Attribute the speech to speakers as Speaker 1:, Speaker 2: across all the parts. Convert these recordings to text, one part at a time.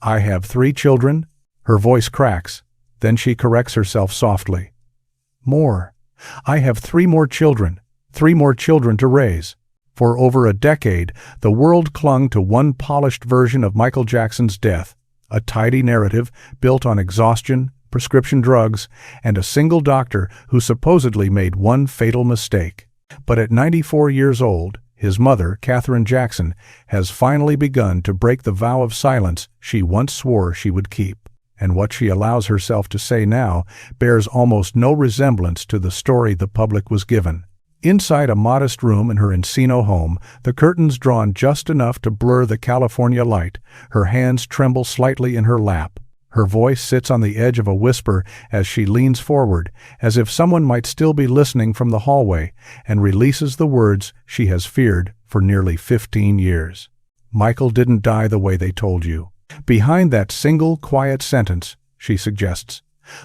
Speaker 1: I have 3 children. Her voice cracks. Then she corrects herself softly. More. I have 3 more children. 3 more children to raise. For over a decade, the world clung to one polished version of Michael Jackson's death, a tidy narrative built on exhaustion, prescription drugs, and a single doctor who supposedly made one fatal mistake. But at 94 years old, his mother, Katherine Jackson, has finally begun to break the vow of silence she once swore she would keep. And what she allows herself to say now bears almost no resemblance to the story the public was given. Inside a modest room in her Encino home, the curtains drawn just enough to blur the California light, her hands tremble slightly in her lap. Her voice sits on the edge of a whisper as she leans forward, as if someone might still be listening from the hallway, and releases the words she has feared for nearly 15 years. Michael didn't die the way they told you. Behind that single, quiet sentence, she suggests,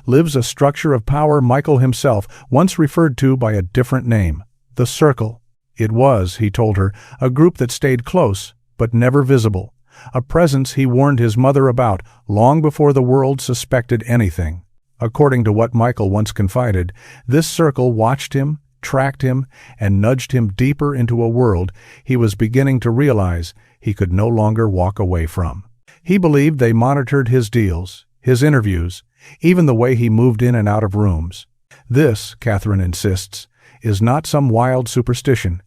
Speaker 1: lives a structure of power Michael himself once referred to by a different name, the Circle. It was, he told her, a group that stayed close, but never visible, a presence he warned his mother about long before the world suspected anything. According to what Michael once confided, this circle watched him, tracked him, and nudged him deeper into a world he was beginning to realize he could no longer walk away from. He believed they monitored his deals, his interviews, even the way he moved in and out of rooms. This, Katherine insists, is not some wild superstition.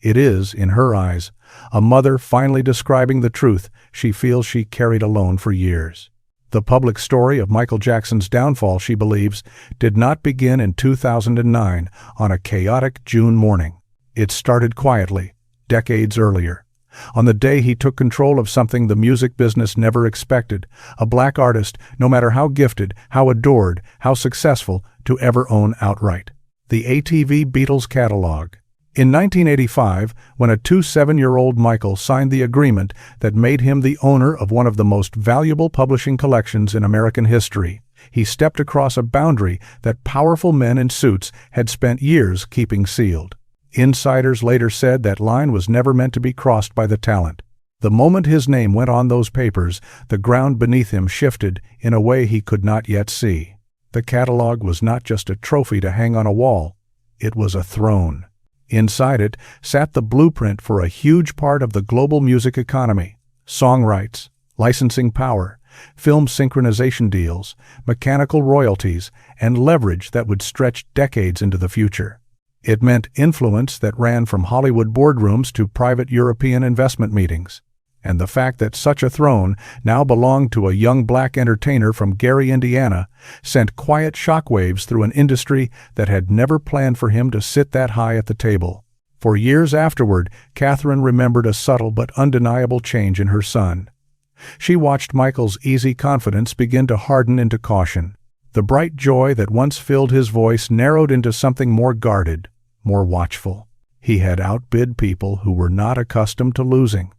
Speaker 1: It is, in her eyes, a mother finally describing the truth she feels she carried alone for years. The public story of Michael Jackson's downfall, she believes, did not begin in 2009 on a chaotic June morning. It started quietly, decades earlier. On the day he took control of something the music business never expected, a black artist, no matter how gifted, how adored, how successful, to ever own outright. The ATV Beatles catalog. In 1985, when a 27-year-old Michael signed the agreement that made him the owner of one of the most valuable publishing collections in American history, he stepped across a boundary that powerful men in suits had spent years keeping sealed. Insiders later said that line was never meant to be crossed by the talent. The moment his name went on those papers, the ground beneath him shifted in a way he could not yet see. The catalog was not just a trophy to hang on a wall. It was a throne. Inside it sat the blueprint for a huge part of the global music economy: song rights, licensing power, film synchronization deals, mechanical royalties, and leverage that would stretch decades into the future. It meant influence that ran from Hollywood boardrooms to private European investment meetings. And the fact that such a throne now belonged to a young black entertainer from Gary, Indiana, sent quiet shockwaves through an industry that had never planned for him to sit that high at the table. For years afterward, Katherine remembered a subtle but undeniable change in her son. She watched Michael's easy confidence begin to harden into caution. The bright joy that once filled his voice narrowed into something more guarded, more watchful. He had outbid people who were not accustomed to losing.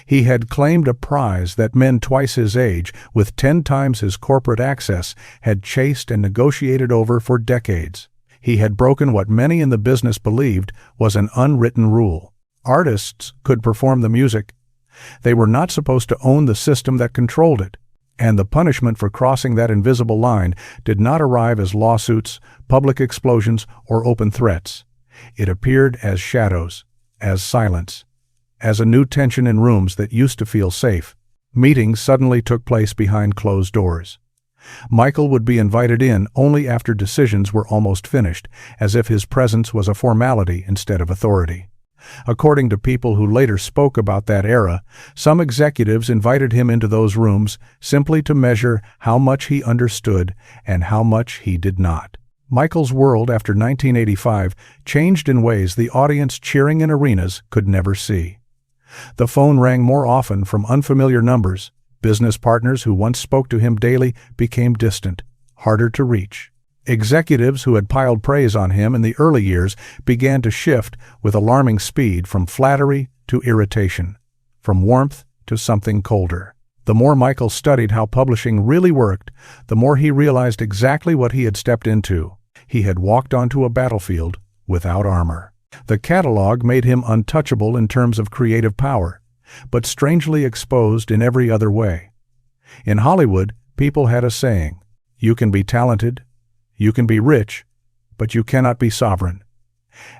Speaker 1: He had claimed a prize that men twice his age, with 10 times his corporate access, had chased and negotiated over for decades. He had broken what many in the business believed was an unwritten rule. Artists could perform the music. They were not supposed to own the system that controlled it. And the punishment for crossing that invisible line did not arrive as lawsuits, public explosions, or open threats. It appeared as shadows, as silence, as a new tension in rooms that used to feel safe. Meetings suddenly took place behind closed doors. Michael would be invited in only after decisions were almost finished, as if his presence was a formality instead of authority. According to people who later spoke about that era, some executives invited him into those rooms simply to measure how much he understood and how much he did not. Michael's world after 1985 changed in ways the audience cheering in arenas could never see. The phone rang more often from unfamiliar numbers. Business partners who once spoke to him daily became distant, harder to reach. Executives who had piled praise on him in the early years began to shift with alarming speed from flattery to irritation, from warmth to something colder. The more Michael studied how publishing really worked, the more he realized exactly what he had stepped into. He had walked onto a battlefield without armor. The catalog made him untouchable in terms of creative power, but strangely exposed in every other way. In Hollywood, people had a saying, "You can be talented, you can be rich, but you cannot be sovereign."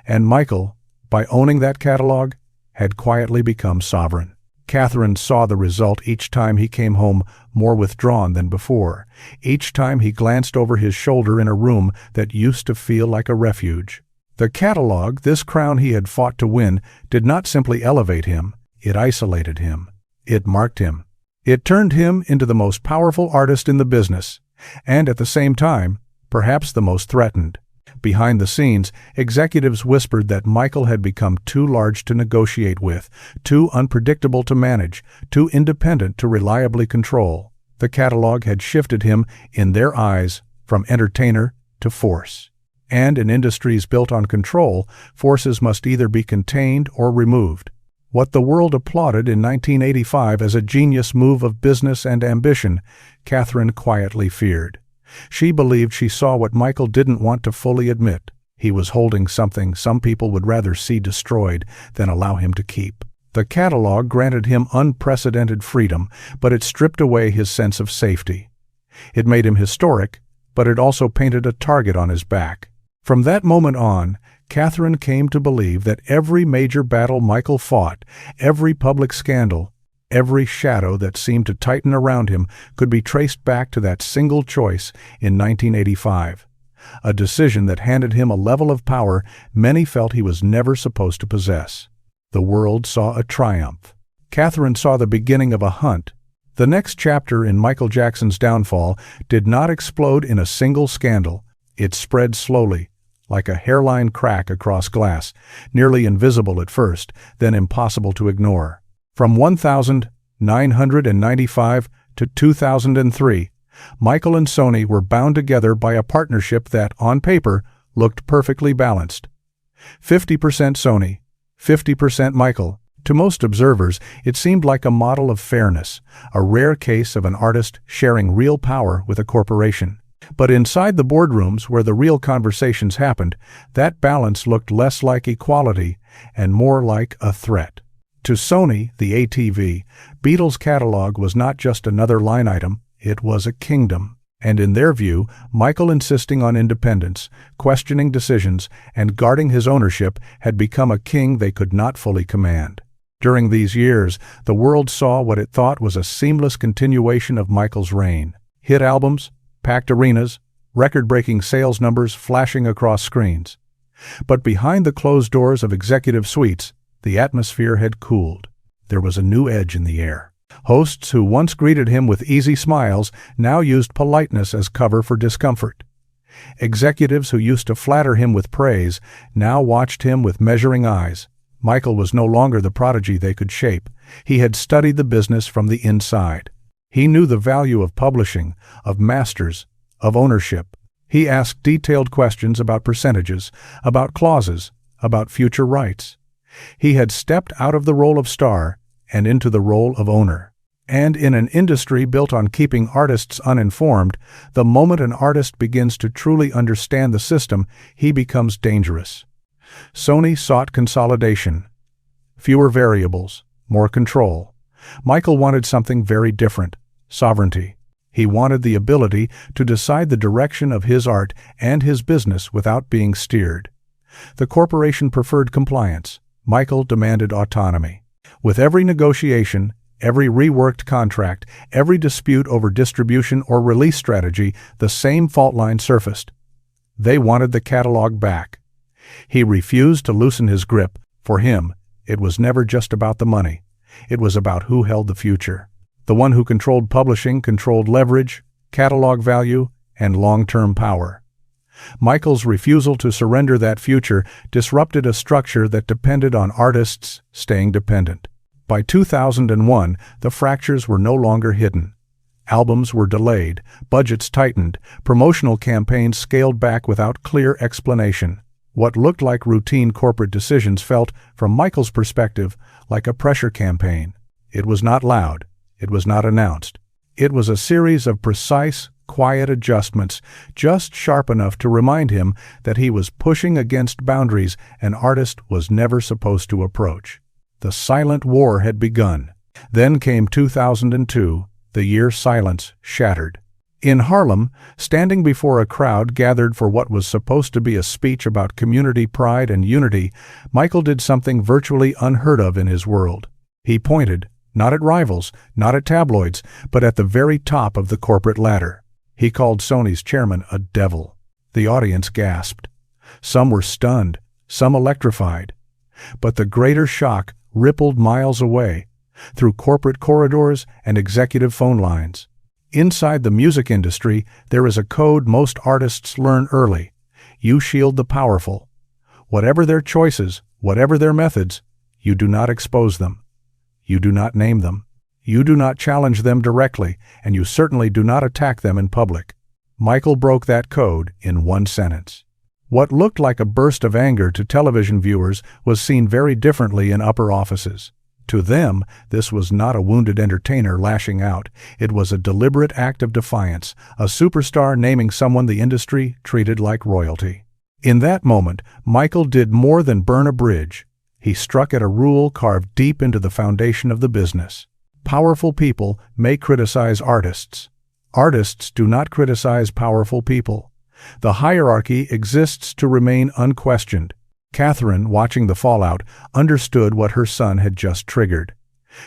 Speaker 1: And Michael, by owning that catalog, had quietly become sovereign. Katherine saw the result each time he came home more withdrawn than before, each time he glanced over his shoulder in a room that used to feel like a refuge. The catalog, this crown he had fought to win, did not simply elevate him, it isolated him. It marked him. It turned him into the most powerful artist in the business, and at the same time, perhaps the most threatened. Behind the scenes, executives whispered that Michael had become too large to negotiate with, too unpredictable to manage, too independent to reliably control. The catalog had shifted him, in their eyes, from entertainer to force. And in industries built on control, forces must either be contained or removed. What the world applauded in 1985 as a genius move of business and ambition, Katherine quietly feared. She believed she saw what Michael didn't want to fully admit. He was holding something some people would rather see destroyed than allow him to keep. The catalog granted him unprecedented freedom, but it stripped away his sense of safety. It made him historic, but it also painted a target on his back. From that moment on, Katherine came to believe that every major battle Michael fought, every public scandal, every shadow that seemed to tighten around him could be traced back to that single choice in 1985, a decision that handed him a level of power many felt he was never supposed to possess. The world saw a triumph. Katherine saw the beginning of a hunt. The next chapter in Michael Jackson's downfall did not explode in a single scandal. It spread slowly, like a hairline crack across glass, nearly invisible at first, then impossible to ignore. From 1995 to 2003, Michael and Sony were bound together by a partnership that, on paper, looked perfectly balanced. 50% Sony, 50% Michael. To most observers, it seemed like a model of fairness, a rare case of an artist sharing real power with a corporation. But inside the boardrooms where the real conversations happened, that balance looked less like equality and more like a threat. To Sony, the ATV, Beatles' catalog was not just another line item, it was a kingdom. And in their view, Michael insisting on independence, questioning decisions, and guarding his ownership had become a king they could not fully command. During these years, the world saw what it thought was a seamless continuation of Michael's reign. Hit albums, packed arenas, record-breaking sales numbers flashing across screens. But behind the closed doors of executive suites, the atmosphere had cooled. There was a new edge in the air. Hosts who once greeted him with easy smiles now used politeness as cover for discomfort. Executives who used to flatter him with praise now watched him with measuring eyes. Michael was no longer the prodigy they could shape. He had studied the business from the inside. He knew the value of publishing, of masters, of ownership. He asked detailed questions about percentages, about clauses, about future rights. He had stepped out of the role of star and into the role of owner. And in an industry built on keeping artists uninformed, the moment an artist begins to truly understand the system, he becomes dangerous. Sony sought consolidation. Fewer variables, more control. Michael wanted something very different, sovereignty. He wanted the ability to decide the direction of his art and his business without being steered. The corporation preferred compliance. Michael demanded autonomy. With every negotiation, every reworked contract, every dispute over distribution or release strategy, the same fault line surfaced. They wanted the catalog back. He refused to loosen his grip. For him, it was never just about the money. It was about who held the future. The one who controlled publishing controlled leverage, catalog value, and long-term power. Michael's refusal to surrender that future disrupted a structure that depended on artists staying dependent. By 2001, the fractures were no longer hidden. Albums were delayed, budgets tightened, promotional campaigns scaled back without clear explanation. What looked like routine corporate decisions felt, from Michael's perspective, like a pressure campaign. It was not loud. It was not announced. It was a series of precise, quiet adjustments, just sharp enough to remind him that he was pushing against boundaries an artist was never supposed to approach. The silent war had begun. Then came 2002, The year silence shattered. In Harlem, standing before a crowd gathered for what was supposed to be a speech about community pride and unity, Michael did something virtually unheard of in his world. He pointed, not at rivals, not at tabloids, but at the very top of the corporate ladder. He called Sony's chairman a devil. The audience gasped. Some were stunned, some electrified. But the greater shock rippled miles away, through corporate corridors and executive phone lines. Inside the music industry, there is a code most artists learn early. You shield the powerful. Whatever their choices, whatever their methods, you do not expose them. You do not name them. You do not challenge them directly, and you certainly do not attack them in public. Michael broke that code in one sentence. What looked like a burst of anger to television viewers was seen very differently in upper offices. To them, this was not a wounded entertainer lashing out. It was a deliberate act of defiance, a superstar naming someone the industry treated like royalty. In that moment, Michael did more than burn a bridge. He struck at a rule carved deep into the foundation of the business. Powerful people may criticize artists. Artists do not criticize powerful people. The hierarchy exists to remain unquestioned. Katherine, watching the fallout, understood what her son had just triggered.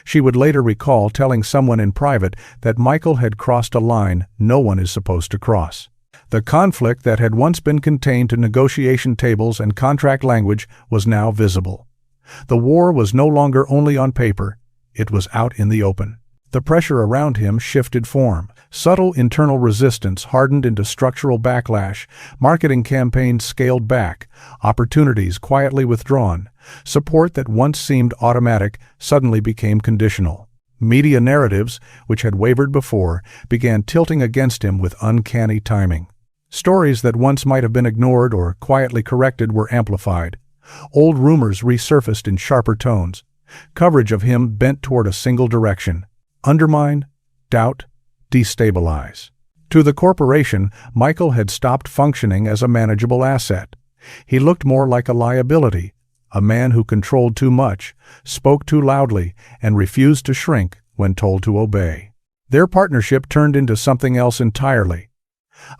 Speaker 1: She would later recall telling someone in private that Michael had crossed a line no one is supposed to cross. The conflict that had once been contained to negotiation tables and contract language was now visible. The war was no longer only on paper, it was out in the open. The pressure around him shifted form. Subtle internal resistance hardened into structural backlash, marketing campaigns scaled back, opportunities quietly withdrawn, support that once seemed automatic suddenly became conditional. Media narratives, which had wavered before, began tilting against him with uncanny timing. Stories that once might have been ignored or quietly corrected were amplified. Old rumors resurfaced in sharper tones. Coverage of him bent toward a single direction: undermine, doubt, destabilize. To the corporation, Michael had stopped functioning as a manageable asset. He looked more like a liability, a man who controlled too much, spoke too loudly, and refused to shrink when told to obey. Their partnership turned into something else entirely.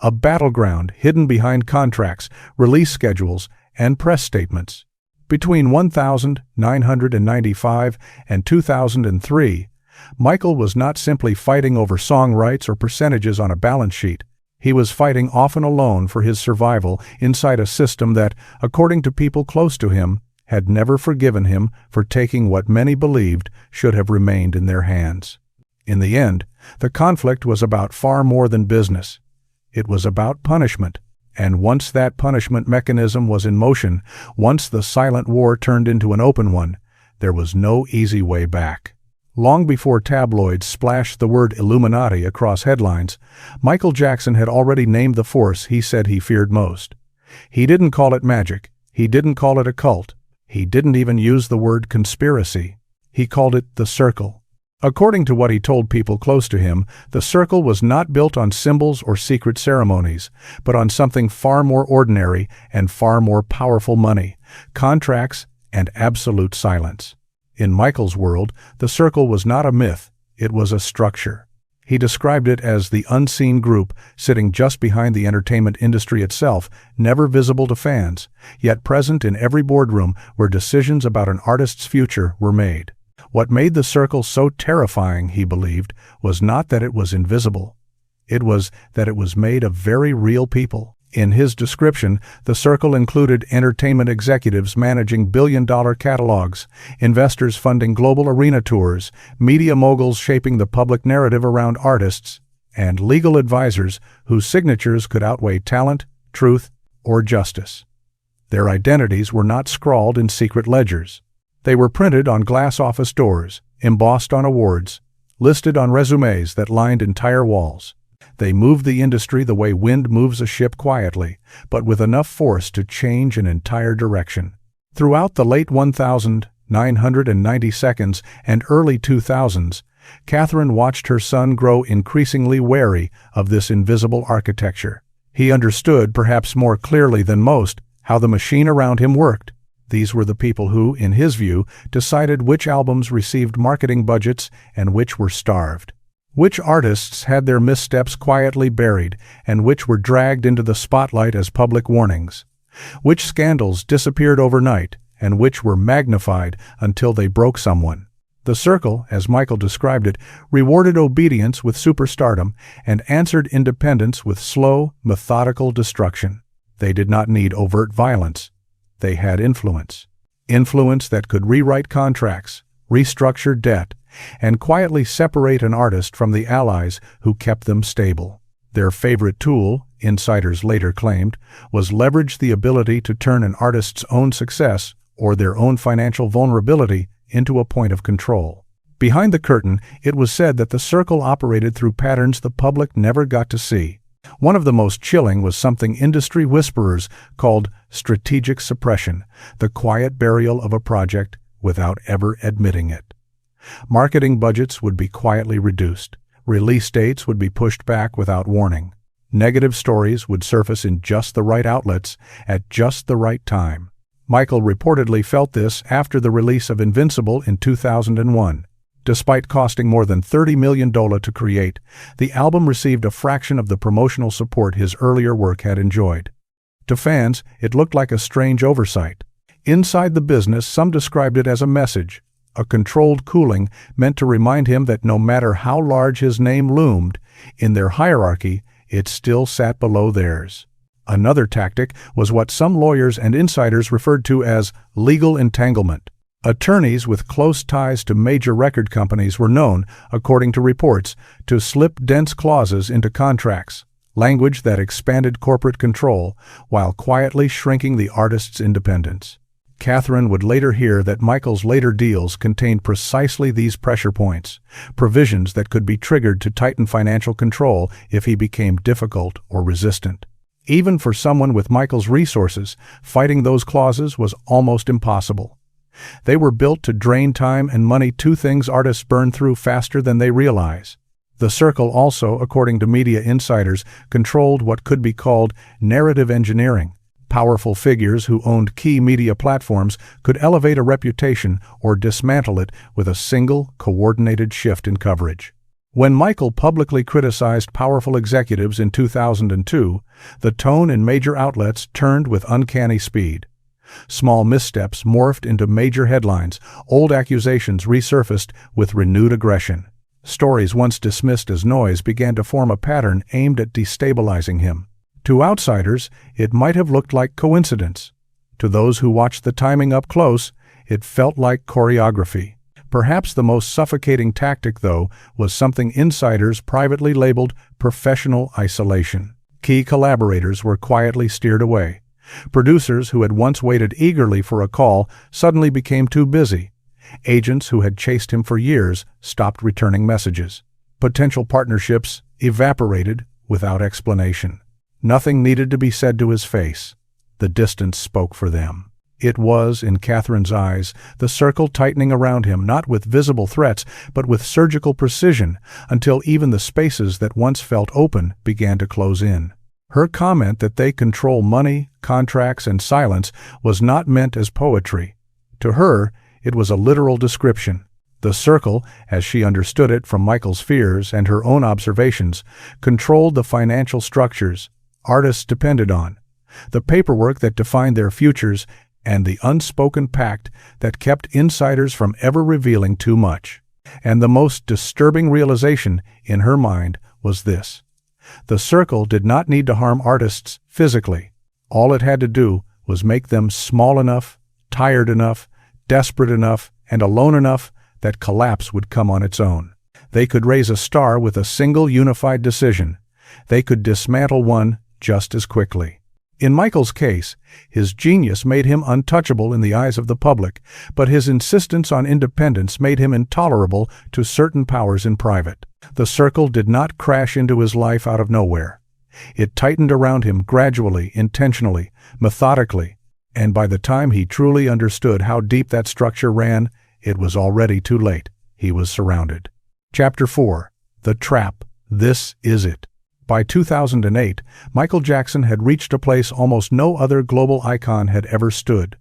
Speaker 1: A battleground hidden behind contracts, release schedules, and press statements. Between 1995 and 2003, Michael was not simply fighting over song rights or percentages on a balance sheet. He was fighting often alone for his survival inside a system that, according to people close to him, had never forgiven him for taking what many believed should have remained in their hands. In the end, the conflict was about far more than business. It was about punishment. And once that punishment mechanism was in motion, once the silent war turned into an open one, there was no easy way back. Long before tabloids splashed the word Illuminati across headlines, Michael Jackson had already named the force he said he feared most. He didn't call it magic. He didn't call it a cult. He didn't even use the word conspiracy. He called it the circle. According to what he told people close to him, the circle was not built on symbols or secret ceremonies, but on something far more ordinary and far more powerful: money, contracts, and absolute silence. In Michael's world, the circle was not a myth, it was a structure. He described it as the unseen group sitting just behind the entertainment industry itself, never visible to fans, yet present in every boardroom where decisions about an artist's future were made. What made the circle so terrifying, he believed, was not that it was invisible. It was that it was made of very real people. In his description, the circle included entertainment executives managing billion-dollar catalogs, investors funding global arena tours, media moguls shaping the public narrative around artists, and legal advisors whose signatures could outweigh talent, truth, or justice. Their identities were not scrawled in secret ledgers. They were printed on glass office doors, embossed on awards, listed on resumes that lined entire walls. They moved the industry the way wind moves a ship quietly, but with enough force to change an entire direction. Throughout the late 1992s and early 2000s, Katherine watched her son grow increasingly wary of this invisible architecture. He understood, perhaps more clearly than most, how the machine around him worked. These were the people who, in his view, decided which albums received marketing budgets and which were starved. Which artists had their missteps quietly buried and which were dragged into the spotlight as public warnings? Which scandals disappeared overnight and which were magnified until they broke someone? The Circle, as Michael described it, rewarded obedience with superstardom and answered independence with slow, methodical destruction. They did not need overt violence. They had influence. Influence that could rewrite contracts, restructure debt, and quietly separate an artist from the allies who kept them stable. Their favorite tool, insiders later claimed, was leverage the ability to turn an artist's own success or their own financial vulnerability into a point of control. Behind the curtain, it was said that the Circle operated through patterns the public never got to see. One of the most chilling was something industry whisperers called strategic suppression, the quiet burial of a project without ever admitting it. Marketing budgets would be quietly reduced. Release dates would be pushed back without warning. Negative stories would surface in just the right outlets at just the right time. Michael reportedly felt this after the release of Invincible in 2001. Despite costing more than $30 million to create, the album received a fraction of the promotional support his earlier work had enjoyed. To fans, it looked like a strange oversight. Inside the business, some described it as a message, a controlled cooling meant to remind him that no matter how large his name loomed, in their hierarchy, it still sat below theirs. Another tactic was what some lawyers and insiders referred to as legal entanglement. Attorneys with close ties to major record companies were known, according to reports, to slip dense clauses into contracts, language that expanded corporate control while quietly shrinking the artist's independence. Katherine would later hear that Michael's later deals contained precisely these pressure points, provisions that could be triggered to tighten financial control if he became difficult or resistant. Even for someone with Michael's resources, fighting those clauses was almost impossible. They were built to drain time and money, two things artists burn through faster than they realize. The Circle also, according to media insiders, controlled what could be called narrative engineering. Powerful figures who owned key media platforms could elevate a reputation or dismantle it with a single, coordinated shift in coverage. When Michael publicly criticized powerful executives in 2002, the tone in major outlets turned with uncanny speed. Small missteps morphed into major headlines, old accusations resurfaced with renewed aggression. Stories once dismissed as noise began to form a pattern aimed at destabilizing him. To outsiders, it might have looked like coincidence. To those who watched the timing up close, it felt like choreography. Perhaps the most suffocating tactic, though, was something insiders privately labeled professional isolation. Key collaborators were quietly steered away. Producers who had once waited eagerly for a call suddenly became too busy. Agents who had chased him for years stopped returning messages. Potential partnerships evaporated without explanation. Nothing needed to be said to his face. The distance spoke for them. It was, in Katherine's eyes, the Circle tightening around him, not with visible threats, but with surgical precision, until even the spaces that once felt open began to close in. Her comment that they control money, contracts, and silence was not meant as poetry. To her, it was a literal description. The Circle, as she understood it from Michael's fears and her own observations, controlled the financial structures artists depended on, the paperwork that defined their futures, and the unspoken pact that kept insiders from ever revealing too much. And the most disturbing realization in her mind was this: the Circle did not need to harm artists physically. All it had to do was make them small enough, tired enough, desperate enough, and alone enough that collapse would come on its own. They could raise a star with a single unified decision. They could dismantle one just as quickly. In Michael's case, his genius made him untouchable in the eyes of the public, but his insistence on independence made him intolerable to certain powers in private. The Circle did not crash into his life out of nowhere. It tightened around him gradually, intentionally, methodically, and by the time he truly understood how deep that structure ran, it was already too late. He was surrounded. Chapter 4. The Trap. This is it. By 2008, Michael Jackson had reached a place almost no other global icon had ever stood.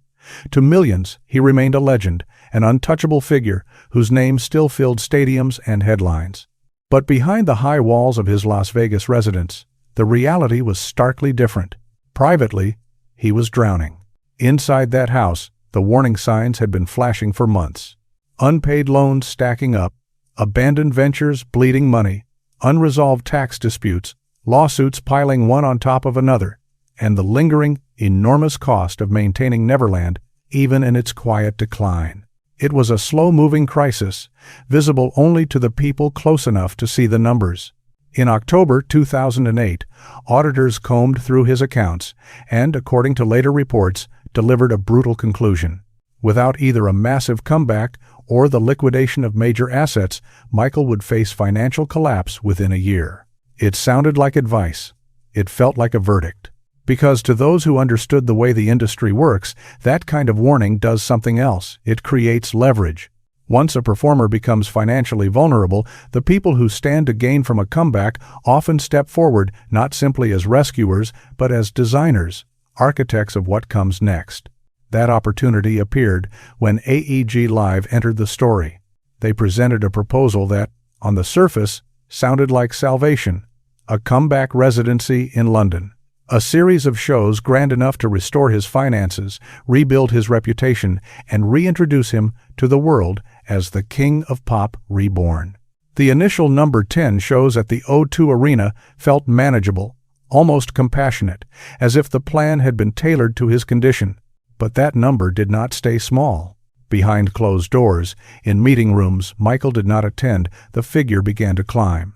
Speaker 1: To millions, he remained a legend, an untouchable figure whose name still filled stadiums and headlines. But behind the high walls of his Las Vegas residence, the reality was starkly different. Privately, he was drowning. Inside that house, the warning signs had been flashing for months. Unpaid loans stacking up, abandoned ventures bleeding money, unresolved tax disputes, lawsuits piling one on top of another, and the lingering, enormous cost of maintaining Neverland, even in its quiet decline. It was a slow-moving crisis, visible only to the people close enough to see the numbers. In October 2008, auditors combed through his accounts and, according to later reports, delivered a brutal conclusion. Without either a massive comeback or the liquidation of major assets, Michael would face financial collapse within a year. It sounded like advice. It felt like a verdict. Because to those who understood the way the industry works, that kind of warning does something else. It creates leverage. Once a performer becomes financially vulnerable, the people who stand to gain from a comeback often step forward not simply as rescuers, but as designers, architects of what comes next. That opportunity appeared when AEG Live entered the story. They presented a proposal that, on the surface, sounded like salvation: a comeback residency in London. A series of shows grand enough to restore his finances, rebuild his reputation, and reintroduce him to the world as the King of Pop reborn. The initial number 10 shows at the O2 Arena felt manageable, almost compassionate, as if the plan had been tailored to his condition. But that number did not stay small. Behind closed doors, in meeting rooms Michael did not attend, the figure began to climb.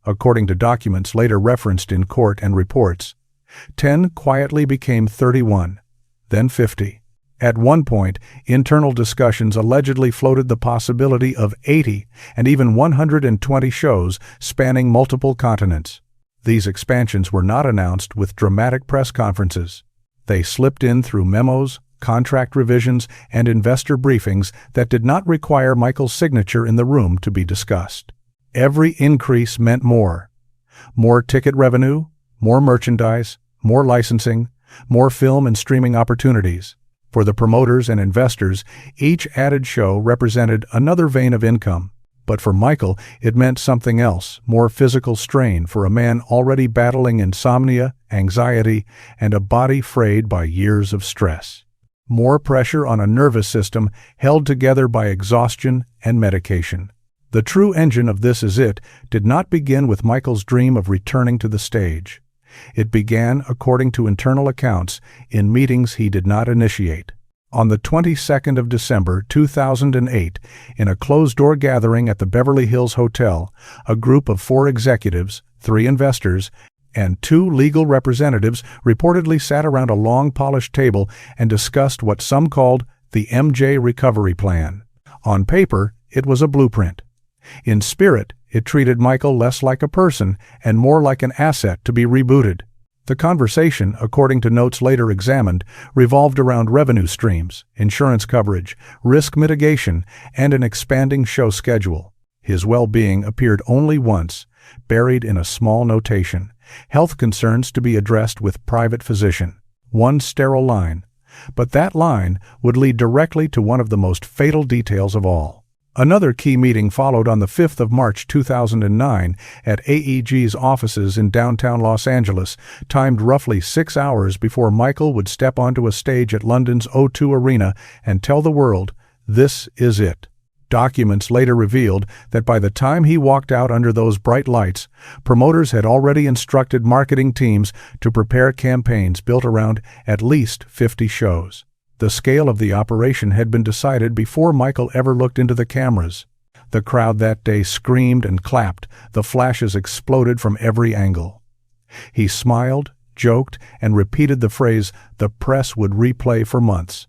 Speaker 1: According to documents later referenced in court and reports, 10 quietly became 31, then 50. At one point, internal discussions allegedly floated the possibility of 80 and even 120 shows spanning multiple continents. These expansions were not announced with dramatic press conferences. They slipped in through memos, contract revisions, and investor briefings that did not require Michael's signature in the room to be discussed. Every increase meant more. More ticket revenue, more merchandise, more licensing, more film and streaming opportunities. For the promoters and investors, each added show represented another vein of income. But for Michael, it meant something else, more physical strain for a man already battling insomnia, anxiety, and a body frayed by years of stress. More pressure on a nervous system held together by exhaustion and medication. The true engine of This Is It did not begin with Michael's dream of returning to the stage. It began, according to internal accounts, in meetings he did not initiate. On the 22nd of December 2008, in a closed-door gathering at the Beverly Hills Hotel, a group of 4 executives, 3 investors, and 2 legal representatives reportedly sat around a long polished table and discussed what some called the MJ Recovery Plan. On paper, it was a blueprint. In spirit, it treated Michael less like a person and more like an asset to be rebooted. The conversation, according to notes later examined, revolved around revenue streams, insurance coverage, risk mitigation, and an expanding show schedule. His well-being appeared only once, buried in a small notation: health concerns to be addressed with private physician. One sterile line. But that line would lead directly to one of the most fatal details of all. Another key meeting followed on the 5th of March 2009 at AEG's offices in downtown Los Angeles, timed roughly 6 hours before Michael would step onto a stage at London's O2 Arena and tell the world, "This is it." Documents later revealed that by the time he walked out under those bright lights, promoters had already instructed marketing teams to prepare campaigns built around at least 50 shows. The scale of the operation had been decided before Michael ever looked into the cameras. The crowd that day screamed and clapped. The flashes exploded from every angle. He smiled, joked, and repeated the phrase the press would replay for months.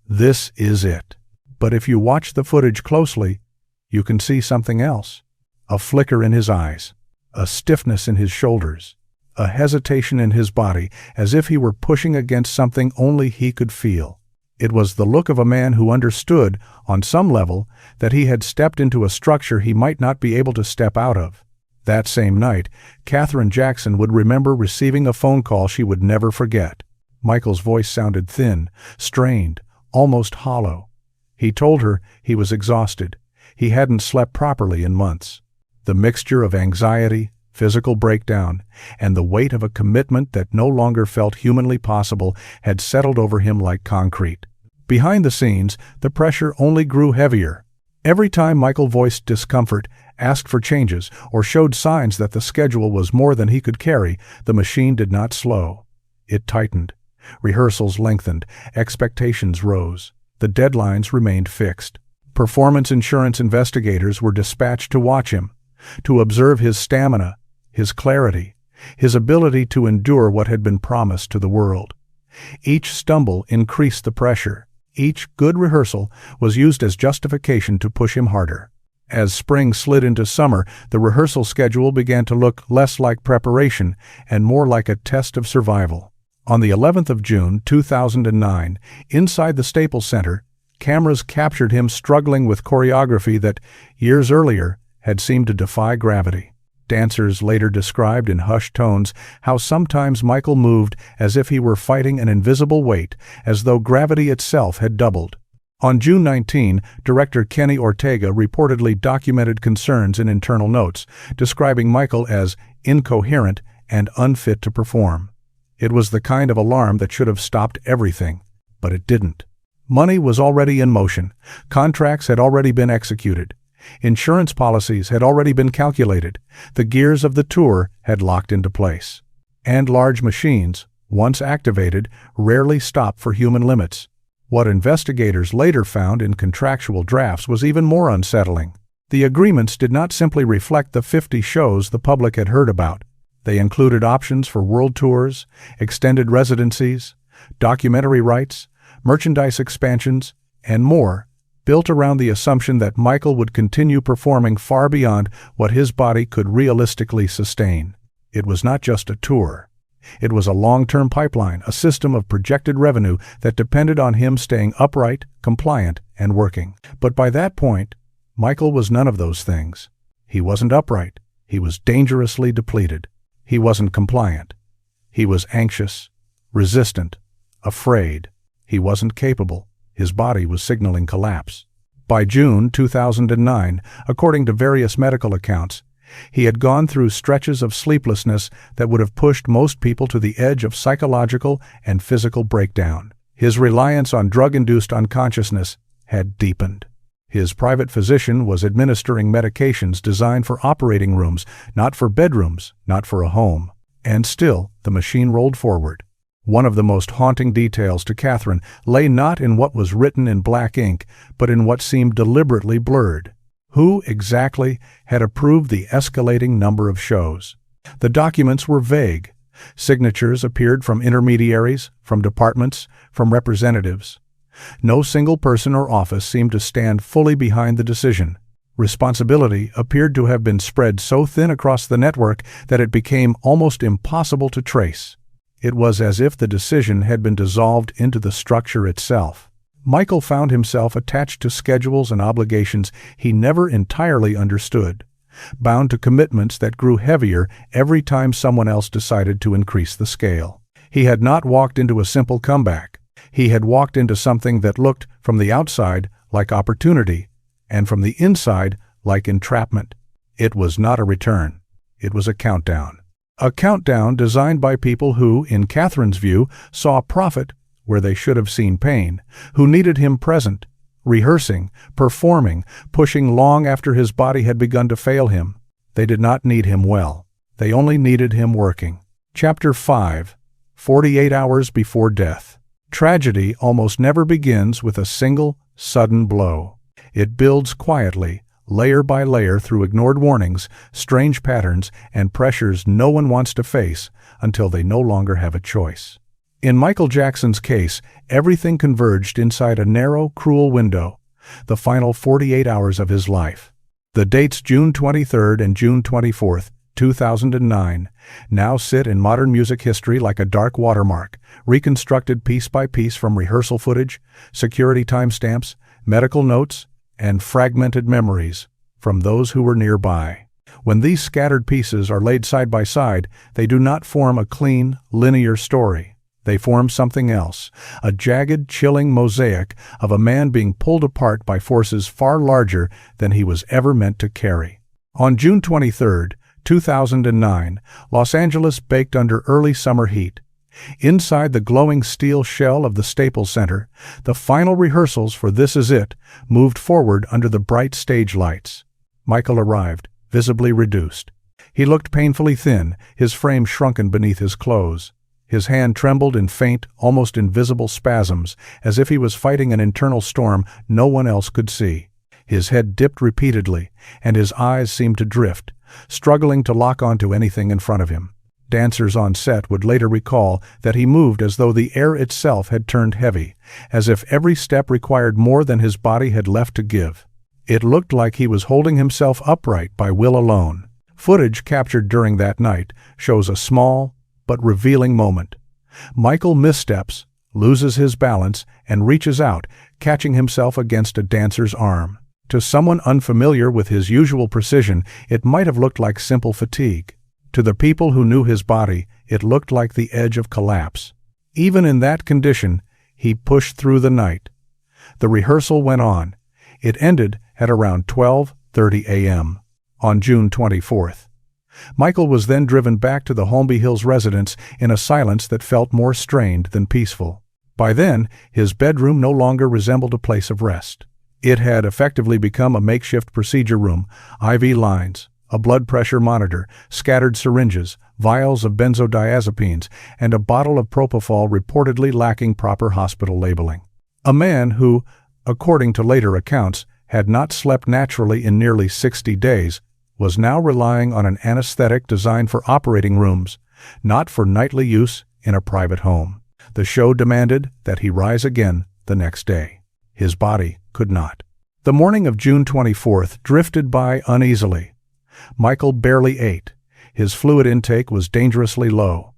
Speaker 1: This is it. But if you watch the footage closely, you can see something else. A flicker in his eyes, a stiffness in his shoulders, a hesitation in his body, as if he were pushing against something only he could feel. It was the look of a man who understood, on some level, that he had stepped into a structure he might not be able to step out of. That same night, Katherine Jackson would remember receiving a phone call she would never forget. Michael's voice sounded thin, strained, almost hollow. He told her he was exhausted. He hadn't slept properly in months. The mixture of anxiety, physical breakdown, and the weight of a commitment that no longer felt humanly possible had settled over him like concrete. Behind the scenes, the pressure only grew heavier. Every time Michael voiced discomfort, asked for changes, or showed signs that the schedule was more than he could carry, the machine did not slow. It tightened. Rehearsals lengthened. Expectations rose. The deadlines remained fixed. Performance insurance investigators were dispatched to watch him, to observe his stamina, his clarity, his ability to endure what had been promised to the world. Each stumble increased the pressure. Each good rehearsal was used as justification to push him harder. As spring slid into summer, the rehearsal schedule began to look less like preparation and more like a test of survival. On the 11th of June, 2009, inside the Staples Center, cameras captured him struggling with choreography that, years earlier, had seemed to defy gravity. Dancers later described in hushed tones how sometimes Michael moved as if he were fighting an invisible weight, as though gravity itself had doubled. On June 19, director Kenny Ortega reportedly documented concerns in internal notes, describing Michael as incoherent and unfit to perform. It was the kind of alarm that should have stopped everything, but it didn't. Money was already in motion. Contracts had already been executed. Insurance policies had already been calculated. The gears of the tour had locked into place. And large machines, once activated, rarely stop for human limits. What investigators later found in contractual drafts was even more unsettling. The agreements did not simply reflect the 50 shows the public had heard about. They included options for world tours, extended residencies, documentary rights, merchandise expansions, and more, built around the assumption that Michael would continue performing far beyond what his body could realistically sustain. It was not just a tour. It was a long-term pipeline, a system of projected revenue that depended on him staying upright, compliant, and working. But by that point, Michael was none of those things. He wasn't upright. He was dangerously depleted. He wasn't compliant. He was anxious, resistant, afraid. He wasn't capable. His body was signaling collapse. By June 2009, according to various medical accounts, he had gone through stretches of sleeplessness that would have pushed most people to the edge of psychological and physical breakdown. His reliance on drug-induced unconsciousness had deepened. His private physician was administering medications designed for operating rooms, not for bedrooms, not for a home. And still, the machine rolled forward. One of the most haunting details to Katherine lay not in what was written in black ink, but in what seemed deliberately blurred. Who exactly had approved the escalating number of shows? The documents were vague. Signatures appeared from intermediaries, from departments, from representatives. No single person or office seemed to stand fully behind the decision. Responsibility appeared to have been spread so thin across the network that it became almost impossible to trace. It was as if the decision had been dissolved into the structure itself. Michael found himself attached to schedules and obligations he never entirely understood, bound to commitments that grew heavier every time someone else decided to increase the scale. He had not walked into a simple comeback. He had walked into something that looked, from the outside, like opportunity, and from the inside, like entrapment. It was not a return. It was a countdown. A countdown designed by people who, in Katherine's view, saw profit where they should have seen pain, who needed him present, rehearsing, performing, pushing long after his body had begun to fail him. They did not need him well. They only needed him working. Chapter 5. 48 Hours Before Death. Tragedy almost never begins with a single, sudden blow. It builds quietly, layer by layer, through ignored warnings, strange patterns, and pressures no one wants to face until they no longer have a choice. In Michael Jackson's case, everything converged inside a narrow, cruel window, the final 48 hours of his life. The dates June 23rd and June 24th, 2009, now sit in modern music history like a dark watermark, reconstructed piece by piece from rehearsal footage, security timestamps, medical notes, and fragmented memories from those who were nearby. When these scattered pieces are laid side by side, they do not form a clean, linear story. They form something else, a jagged, chilling mosaic of a man being pulled apart by forces far larger than he was ever meant to carry. On June 23, 2009, Los Angeles baked under early summer heat. Inside the glowing steel shell of the Staples Center, the final rehearsals for This Is It moved forward under the bright stage lights. Michael arrived, visibly reduced. He looked painfully thin, his frame shrunken beneath his clothes. His hand trembled in faint, almost invisible spasms, as if he was fighting an internal storm no one else could see. His head dipped repeatedly, and his eyes seemed to drift, struggling to lock onto anything in front of him. Dancers on set would later recall that he moved as though the air itself had turned heavy, as if every step required more than his body had left to give. It looked like he was holding himself upright by will alone. Footage captured during that night shows a small but revealing moment. Michael missteps, loses his balance, and reaches out, catching himself against a dancer's arm. To someone unfamiliar with his usual precision, it might have looked like simple fatigue. To the people who knew his body, it looked like the edge of collapse. Even in that condition, he pushed through the night. The rehearsal went on. It ended at around 12:30 a.m. on June 24th. Michael was then driven back to the Holmby Hills residence in a silence that felt more strained than peaceful. By then, his bedroom no longer resembled a place of rest. It had effectively become a makeshift procedure room, IV lines, a blood pressure monitor, scattered syringes, vials of benzodiazepines, and a bottle of propofol reportedly lacking proper hospital labeling. A man who, according to later accounts, had not slept naturally in nearly 60 days, was now relying on an anesthetic designed for operating rooms, not for nightly use in a private home. The show demanded that he rise again the next day. His body could not. The morning of June 24th drifted by uneasily. Michael barely ate. His fluid intake was dangerously low.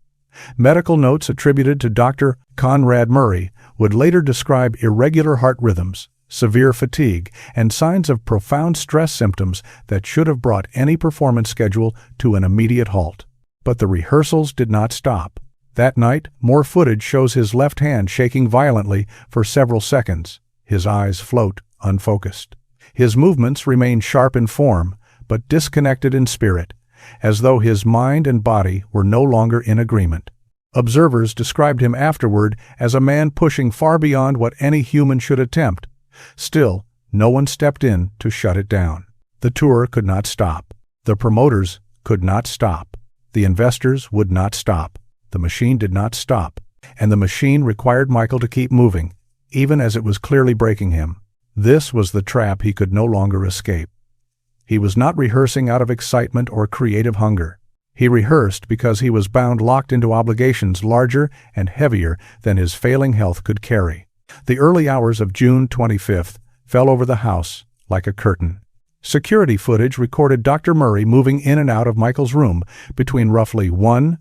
Speaker 1: Medical notes attributed to Dr. Conrad Murray would later describe irregular heart rhythms, severe fatigue, and signs of profound stress symptoms that should have brought any performance schedule to an immediate halt. But the rehearsals did not stop. That night, more footage shows his left hand shaking violently for several seconds. His eyes float, unfocused. His movements remain sharp in form, but disconnected in spirit, as though his mind and body were no longer in agreement. Observers described him afterward as a man pushing far beyond what any human should attempt. Still, no one stepped in to shut it down. The tour could not stop. The promoters could not stop. The investors would not stop. The machine did not stop. And the machine required Michael to keep moving, even as it was clearly breaking him. This was the trap he could no longer escape. He was not rehearsing out of excitement or creative hunger. He rehearsed because he was bound locked into obligations larger and heavier than his failing health could carry. The early hours of June 25th fell over the house like a curtain. Security footage recorded Dr. Murray moving in and out of Michael's room between roughly 1:00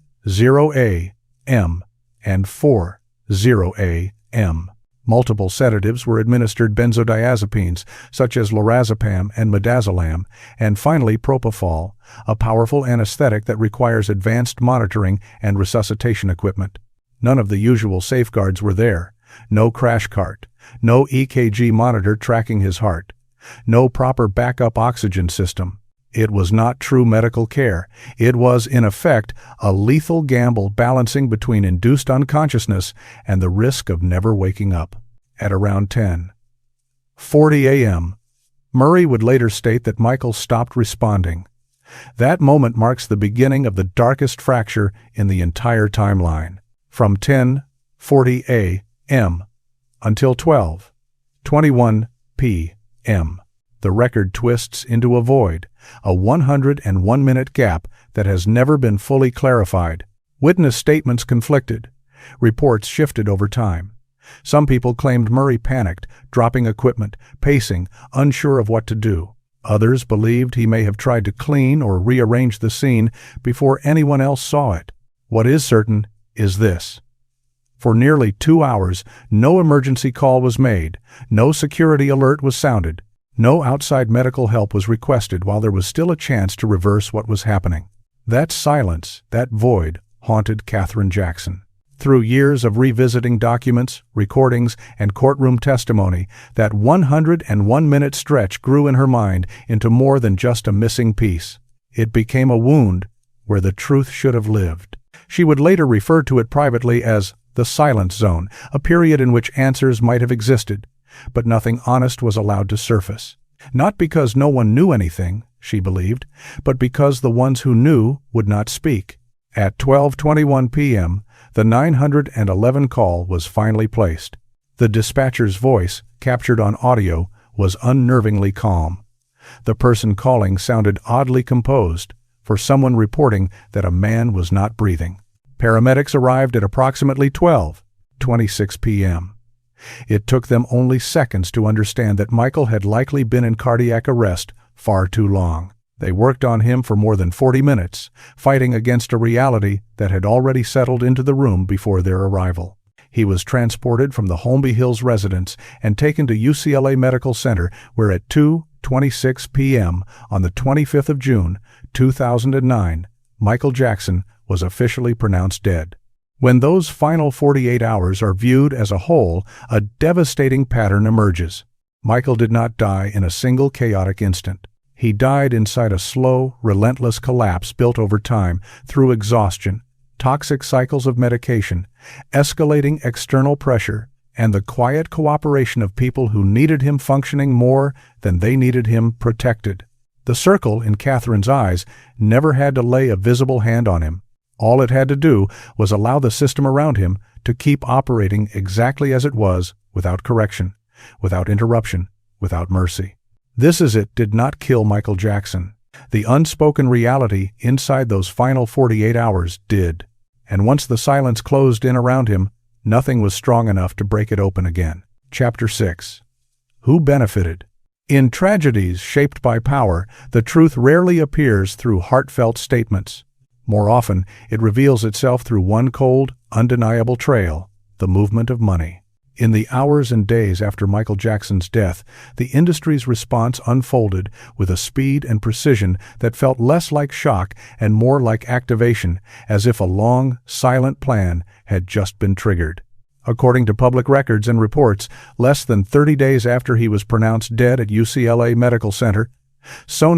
Speaker 1: a.m. and 4:00 a.m. Multiple sedatives were administered, benzodiazepines such as lorazepam and midazolam, and finally propofol, a powerful anesthetic that requires advanced monitoring and resuscitation equipment. None of the usual safeguards were there. No crash cart, no EKG monitor tracking his heart, no proper backup oxygen system. It was not true medical care. It was, in effect, a lethal gamble balancing between induced unconsciousness and the risk of never waking up. At around 10:40 a.m., Murray would later state that Michael stopped responding. That moment marks the beginning of the darkest fracture in the entire timeline. From 10:40 a.m. until 12:21 p.m., the record twists into a void, a 101-minute gap that has never been fully clarified. Witness statements conflicted. Reports shifted over time. Some people claimed Murray panicked, dropping equipment, pacing, unsure of what to do. Others believed he may have tried to clean or rearrange the scene before anyone else saw it. What is certain is this. For nearly 2 hours, no emergency call was made, no security alert was sounded, no outside medical help was requested while there was still a chance to reverse what was happening. That silence, that void, haunted Katherine Jackson. Through years of revisiting documents, recordings, and courtroom testimony, that 101-minute stretch grew in her mind into more than just a missing piece. It became a wound where the truth should have lived. She would later refer to it privately as the silence zone, a period in which answers might have existed, but nothing honest was allowed to surface. Not because no one knew anything, she believed, but because the ones who knew would not speak. At 12:21 p.m., the 911 call was finally placed. The dispatcher's voice, captured on audio, was unnervingly calm. The person calling sounded oddly composed, for someone reporting that a man was not breathing. Paramedics arrived at approximately 12:26 p.m. It took them only seconds to understand that Michael had likely been in cardiac arrest far too long. They worked on him for more than 40 minutes, fighting against a reality that had already settled into the room before their arrival. He was transported from the Holmby Hills residence and taken to UCLA Medical Center, where at 2:26 p.m. on the 25th of June, 2009, Michael Jackson was officially pronounced dead. When those final 48 hours are viewed as a whole, a devastating pattern emerges. Michael did not die in a single chaotic instant. He died inside a slow, relentless collapse built over time through exhaustion, toxic cycles of medication, escalating external pressure, and the quiet cooperation of people who needed him functioning more than they needed him protected. The circle, in Katherine's eyes, never had to lay a visible hand on him. All it had to do was allow the system around him to keep operating exactly as it was, without correction, without interruption, without mercy. This is it did not kill Michael Jackson. The unspoken reality inside those final 48 hours did. And once the silence closed in around him, nothing was strong enough to break it open again. Chapter 6. Who benefited? In tragedies shaped by power, the truth rarely appears through heartfelt statements. More often, it reveals itself through one cold, undeniable trail: the movement of money. In the hours and days after Michael Jackson's death, the industry's response unfolded with a speed and precision that felt less like shock and more like activation, as if a long, silent plan had just been triggered. According to public records and reports, less than 30 days after he was pronounced dead at UCLA Medical Center, Sony